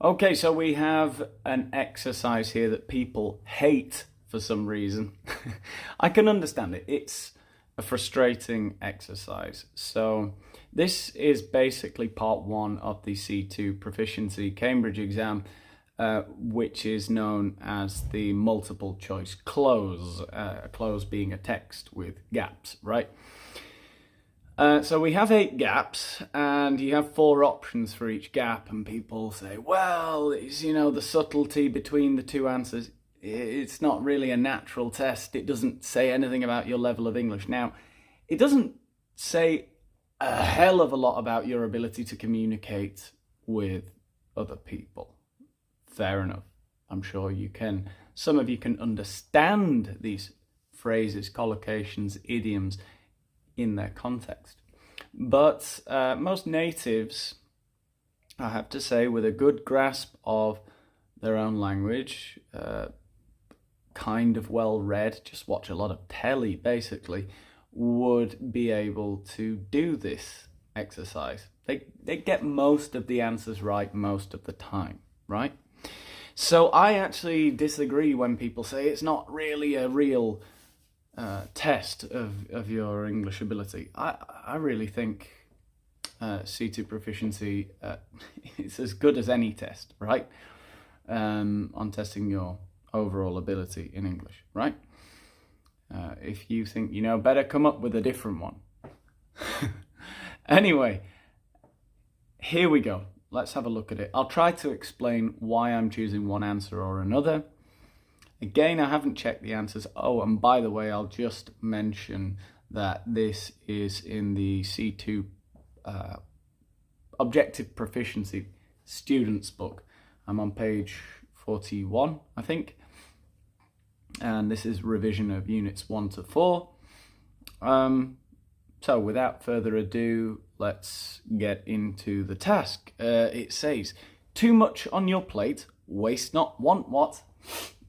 Okay, so we have an exercise here that people hate for some reason. I can understand it. It's a frustrating exercise. So this is basically part one of the C2 Proficiency Cambridge exam, which is known as the multiple choice cloze, cloze being a text with gaps, right? So we have 8 gaps, and you have 4 options for each gap, and people say, well, it's, the subtlety between the 2 answers. It's not really a natural test. It doesn't say anything about your level of English. Now, it doesn't say a hell of a lot about your ability to communicate with other people. Fair enough. I'm sure you can. Some of you can understand these phrases, collocations, idioms in their context. But most natives, I have to say, with a good grasp of their own language, kind of well read, just watch a lot of telly basically, would be able to do this exercise. They get most of the answers right most of the time, right? So I actually disagree when people say it's not really a real test of your English ability. I really think C2 Proficiency is as good as any test, right? On testing your overall ability in English, right? If you think you know better, come up with a different one. Anyway, here we go. Let's have a look at it. I'll try to explain why I'm choosing one answer or another. Again, I haven't checked the answers. Oh, and by the way, I'll just mention that this is in the C2 Objective Proficiency students book. I'm on page 41, I think. And this is revision of units 1 to 4. So without further ado, let's get into the task. It says, too much on your plate, waste not, want what?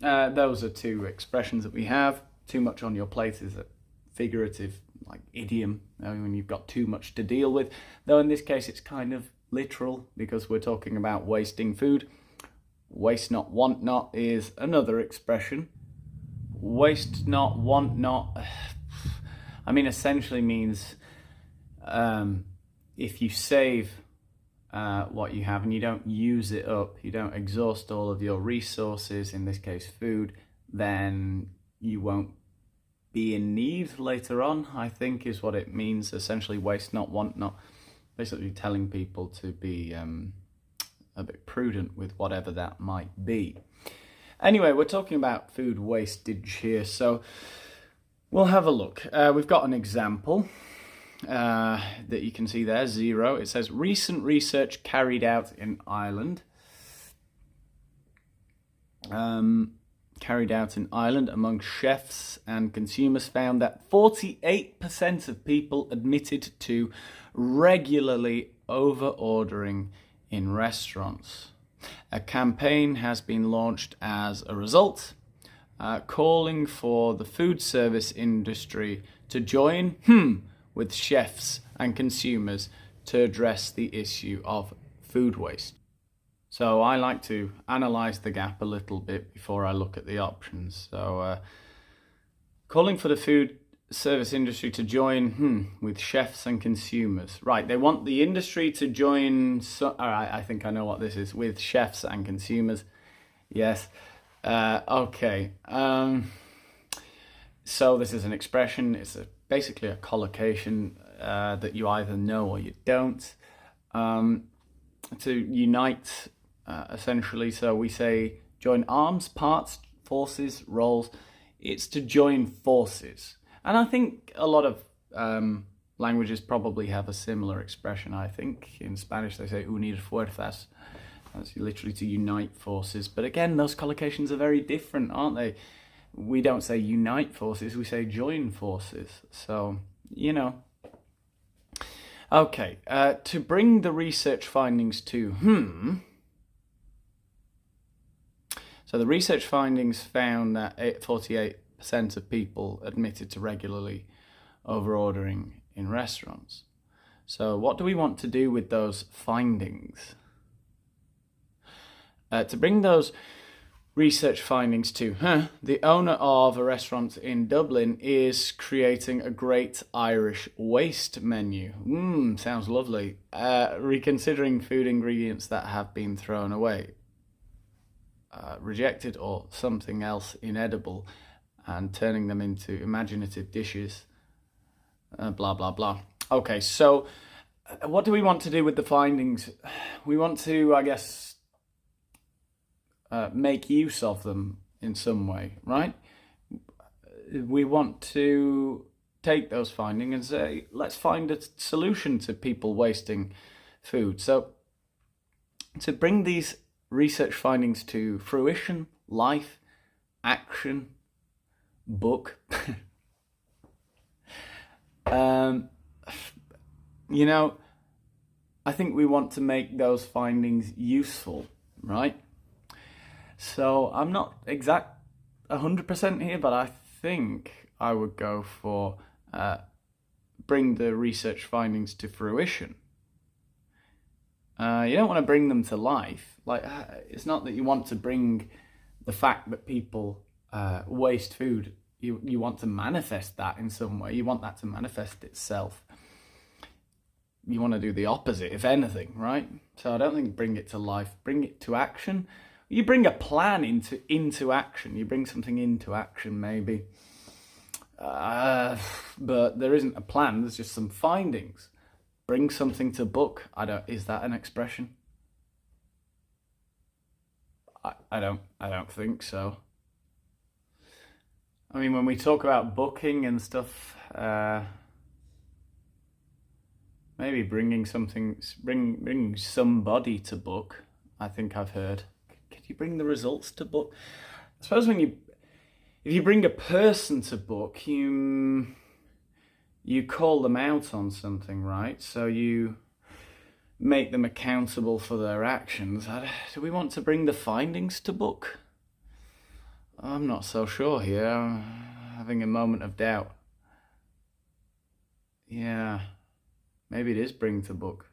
Those are 2 expressions that we have. Too much on your plate is a figurative, like idiom, when you've got too much to deal with. Though in this case it's kind of literal because we're talking about wasting food. Waste not, want not is another expression. Waste not, want not, I mean, essentially means if you save what you have and you don't use it up, you don't exhaust all of your resources, in this case food, then you won't be in need later on, I think is what it means. Essentially, waste not, want not, basically telling people to be a bit prudent with whatever that might be. Anyway, we're talking about food wastage here, so we'll have a look. We've got an example that you can see there, 0. It says, recent research carried out in Ireland. Carried out in Ireland among chefs and consumers found that 48% of people admitted to regularly over-ordering in restaurants. A campaign has been launched as a result, calling for the food service industry to join with chefs and consumers to address the issue of food waste. So I like to analyse the gap a little bit before I look at the options. So calling for the food service industry to join with chefs and consumers. Right, they want the industry to join, all right, I think I know what this is, with chefs and consumers. Yes, okay. So this is an expression, it's basically a collocation that you either know or you don't. To unite, essentially, so we say join arms, parts, forces, roles. It's to join forces. And I think a lot of languages probably have a similar expression. I think in Spanish they say unir fuerzas. That's literally to unite forces. But again, those collocations are very different, aren't they? We don't say unite forces, we say join forces. So, Okay, to bring the research findings to So the research findings found that 48% of people admitted to regularly over-ordering in restaurants. So what do we want to do with those findings? To bring those research findings to, the owner of a restaurant in Dublin is creating a great Irish waste menu. Sounds lovely. Reconsidering food ingredients that have been thrown away, rejected, or something else inedible, and turning them into imaginative dishes. Blah, blah, blah. Okay, so what do we want to do with the findings? We want to, I guess, make use of them in some way, right? We want to take those findings and say, let's find a solution to people wasting food. So to bring these research findings to fruition, life, action, book, you know, I think we want to make those findings useful, right? So I'm not exact 100% here, but I think I would go for bring the research findings to fruition. You don't want to bring them to life. Like, it's not that you want to bring the fact that people waste food. You want to manifest that in some way. You want that to manifest itself. You want to do the opposite, if anything, right? So I don't think bring it to life. Bring it to action. You bring a plan into action. You bring something into action, maybe. But there isn't a plan. There's just some findings. Bring something to book. Is that an expression? I don't think so. I mean, when we talk about booking and stuff, maybe bringing somebody to book. I think I've heard. Could you bring the results to book? I suppose if you bring a person to book, you call them out on something, right? So you make them accountable for their actions. Do we want to bring the findings to book? I'm not so sure here. I'm having a moment of doubt. Yeah, maybe it is bring to book.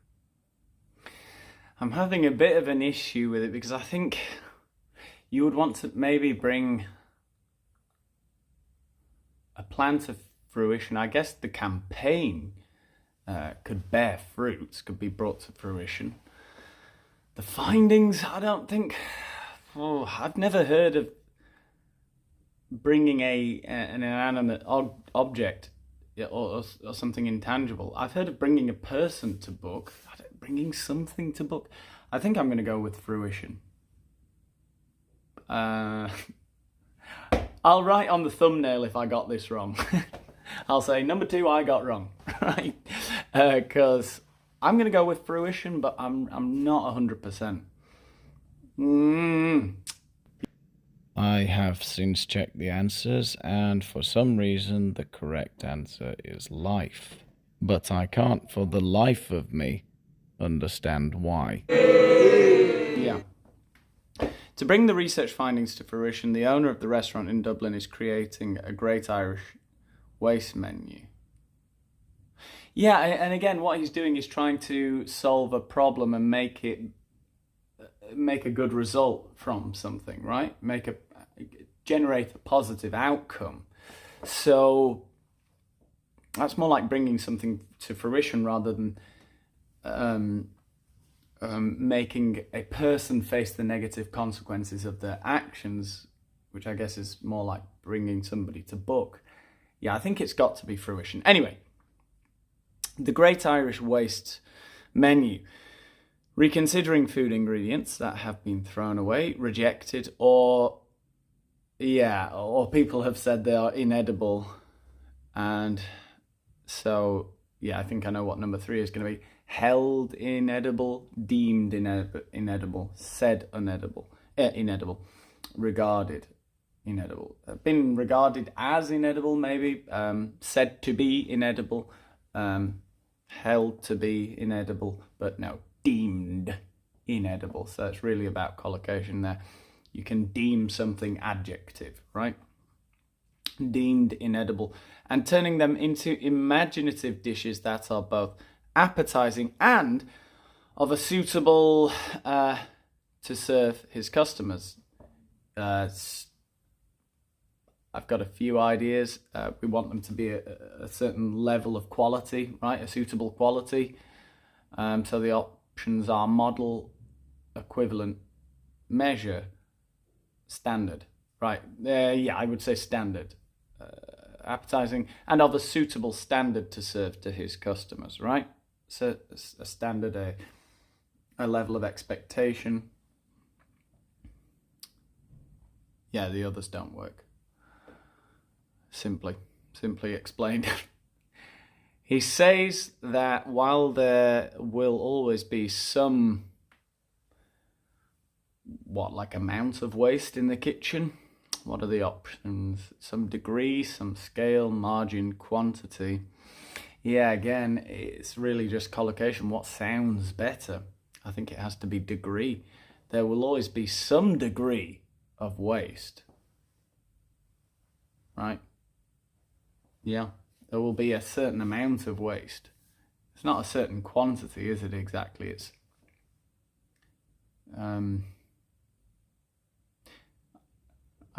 I'm having a bit of an issue with it because I think you would want to maybe bring a plan to fruition. I guess the campaign could bear fruits, could be brought to fruition. The findings, I don't think... I've never heard of bringing an inanimate object or something intangible. I've heard of bringing a person to book. Bringing something to book. I think I'm going to go with fruition. I'll write on the thumbnail if I got this wrong. I'll say number 2 I got wrong, right? Because I'm going to go with fruition, but I'm not 100%. I have since checked the answers, and for some reason the correct answer is life. But I can't for the life of me understand why. Yeah. To bring the research findings to fruition, the owner of the restaurant in Dublin is creating a great Irish waste menu. Yeah, and again, what he's doing is trying to solve a problem and make a good result from something, right? Generate a positive outcome. So that's more like bringing something to fruition rather than making a person face the negative consequences of their actions, which I guess is more like bringing somebody to book. Yeah, I think it's got to be fruition. Anyway, the Great Irish Waste Menu. Reconsidering food ingredients that have been thrown away, rejected, or people have said they are inedible. And so, yeah, I think I know what number 3 is going to be. Held inedible, deemed inedible, said inedible, regarded inedible. Been regarded as inedible, maybe. Said to be inedible, held to be inedible, but no, deemed inedible. So it's really about collocation there. You can deem something adjective, right? Deemed inedible. And turning them into imaginative dishes that are both appetizing and of a suitable to serve his customers. I've got a few ideas. We want them to be a certain level of quality, right? A suitable quality. So the options are model, equivalent, measure, standard, right? Yeah, I would say standard. Appetizing and of a suitable standard to serve to his customers, right? So a standard, a level of expectation. Yeah, the others don't work. Simply explained. He says that while there will always be some, like amount of waste in the kitchen, what are the options? Some degree, some scale, margin, quantity. Yeah, again, it's really just collocation. What sounds better? I think it has to be degree. There will always be some degree of waste, right? Yeah, there will be a certain amount of waste. It's not a certain quantity, is it exactly? It's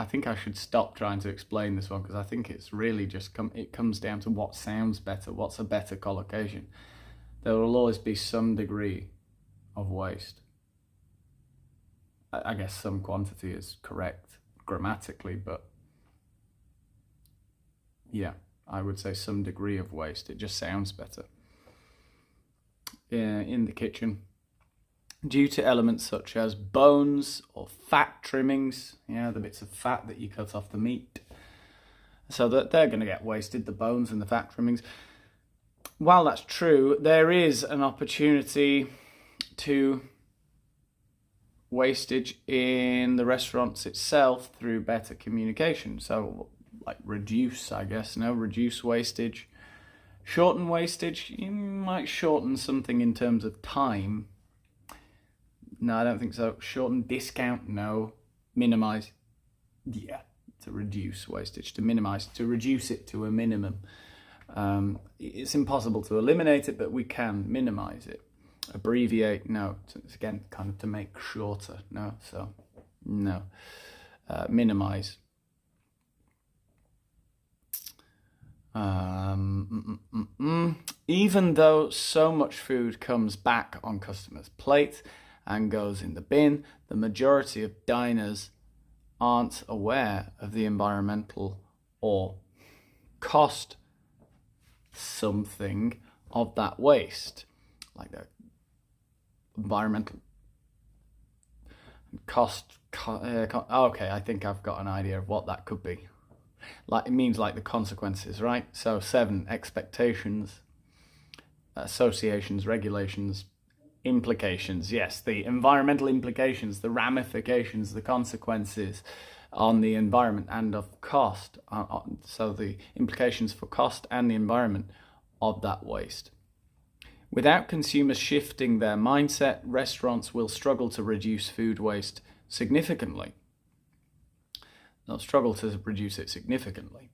I think I should stop trying to explain this one, because I think it's really just it comes down to what sounds better, what's a better collocation. There will always be some degree of waste. I guess some quantity is correct grammatically, but yeah, I would say some degree of waste. It just sounds better. In the kitchen, due to elements such as bones or fat trimmings, yeah, the bits of fat that you cut off the meat, so that they're going to get wasted, the bones and the fat trimmings. While that's true, there is an opportunity to wastage in the restaurants itself through better communication. So like reduce, I guess, reduce wastage. Shorten wastage, you might shorten something in terms of time. No, I don't think so. Shorten, discount, no. Minimize, yeah, to reduce wastage, to minimize, to reduce it to a minimum. It's impossible to eliminate it, but we can minimize it. Abbreviate, no. It's again kind of to make shorter, no. So, no. Minimize. Even though so much food comes back on customers' plates and goes in the bin, the majority of diners aren't aware of the environmental or cost something of that waste, like the environmental cost. Okay, I think I've got an idea of what that could be. Like, it means like the consequences, right? So 7, expectations, associations, regulations, implications. Yes, the environmental implications, the ramifications, the consequences on the environment and of cost. So the implications for cost and the environment of that waste. Without consumers shifting their mindset, restaurants will struggle to reduce food waste significantly. They'll struggle to reduce it significantly.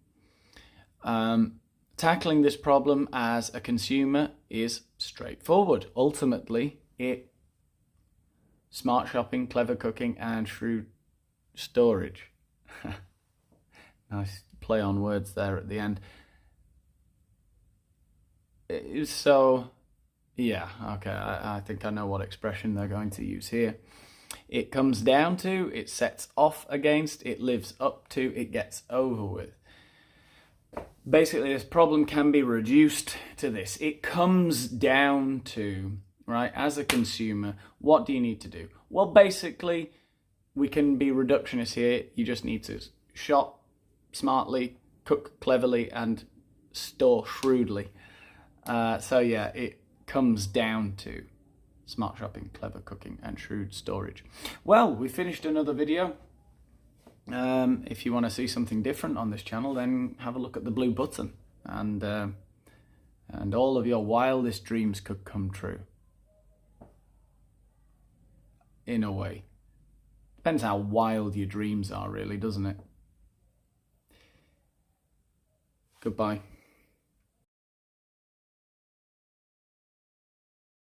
Tackling this problem as a consumer is straightforward. Ultimately, smart shopping, clever cooking, and shrewd storage. Nice play on words there at the end. So, yeah, okay, I think I know what expression they're going to use here. It comes down to, it sets off against, it lives up to, it gets over with. Basically, this problem can be reduced to this. It comes down to, right, as a consumer, what do you need to do? Well, basically, we can be reductionist here. You just need to shop smartly, cook cleverly, and store shrewdly. So yeah, it comes down to smart shopping, clever cooking, and shrewd storage. Well, we finished another video. If you want to see something different on this channel, then have a look at the blue button, and all of your wildest dreams could come true. In a way. Depends how wild your dreams are, really, doesn't it? Goodbye.